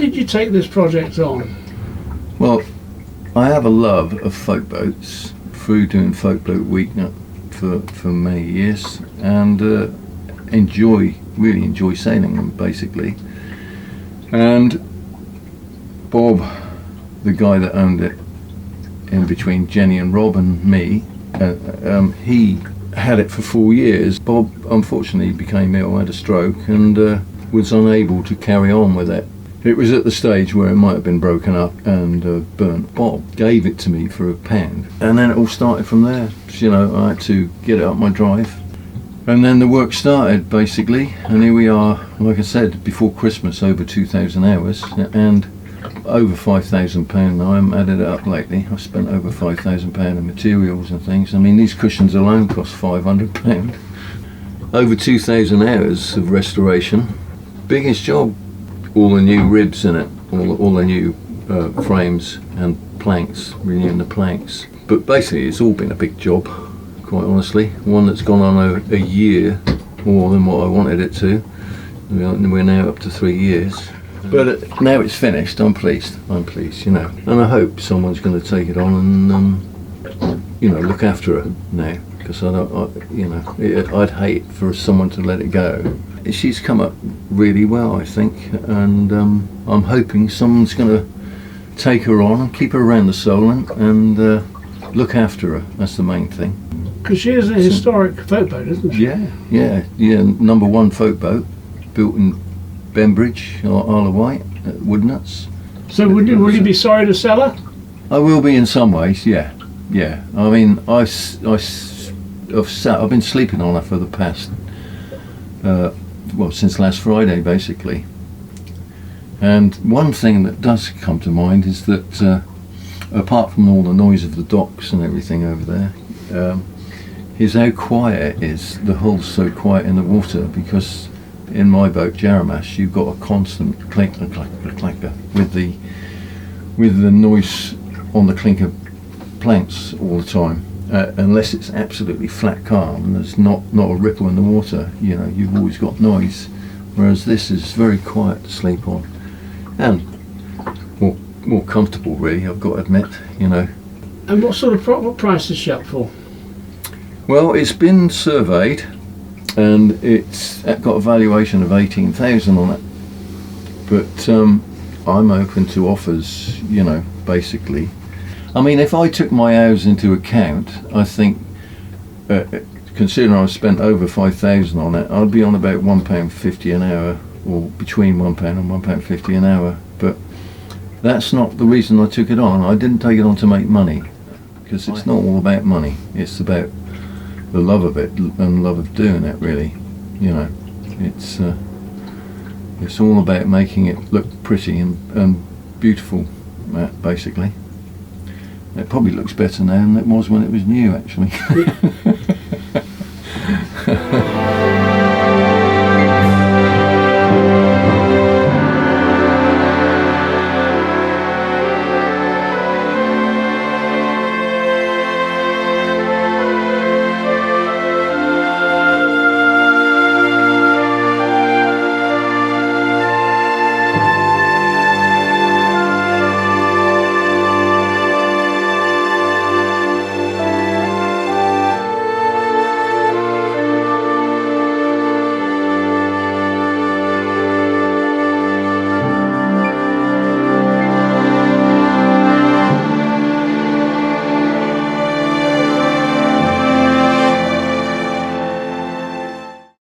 did you take this project on? Well, I have a love of folk boats through doing Folkboat Week for many years, and really enjoy sailing them basically. And Bob, the guy that owned it, in between Jenny and Rob and me, he had it for 4 years. Bob unfortunately became ill, had a stroke, and was unable to carry on with it. It was at the stage where it might have been broken up and burnt. Bob gave it to me for £1, and then it all started from there. You know, I had to get it up my drive, and then the work started basically, and here we are, like I said, before Christmas, over 2,000 hours, and over £5,000. I haven't added it up lately. I've spent over £5,000 in materials and things. I mean, these cushions alone cost £500. Over 2,000 hours of restoration. Biggest job. All the new ribs in it, all the new frames and planks, renewing the planks. But basically it's all been a big job, quite honestly. One that's gone on a year more than what I wanted it to. We're now up to 3 years. But now it's finished, I'm pleased, you know. And I hope someone's going to take it on and, you know, look after her now. Because I'd hate for someone to let it go. She's come up really well, I think, and I'm hoping someone's going to take her on and keep her around the Solent and look after her. That's the main thing. Because she is a historic folkboat, isn't she? Yeah. #1 folkboat, built in Bembridge, Isle of Wight, at Woodnuts. So will you be sorry to sell her? I will be in some ways, yeah. I mean, I've been sleeping on her for the past, since last Friday basically. And one thing that does come to mind is that apart from all the noise of the docks and everything over there, is how quiet it is. The hull's so quiet in the water, because in my boat Jeremiah, you've got a constant clinker with the noise on the clinker planks all the time. Unless it's absolutely flat calm and there's not a ripple in the water, you know, you've always got noise. Whereas this is very quiet to sleep on, and more comfortable, really. I've got to admit, you know. And what price is she up for? Well, it's been surveyed, and it's got a valuation of 18,000 on it. But I'm open to offers, you know, basically. I mean, if I took my hours into account, I think, considering I've spent over 5,000 on it, I'd be on about £1.50 an hour, or between £1 and £1.50 an hour. But that's not the reason I took it on. I didn't take it on to make money, because it's not all about money. It's about the love of it and love of doing it, really. You know, it's all about making it look pretty and beautiful, basically. It probably looks better now than it was when it was new, actually.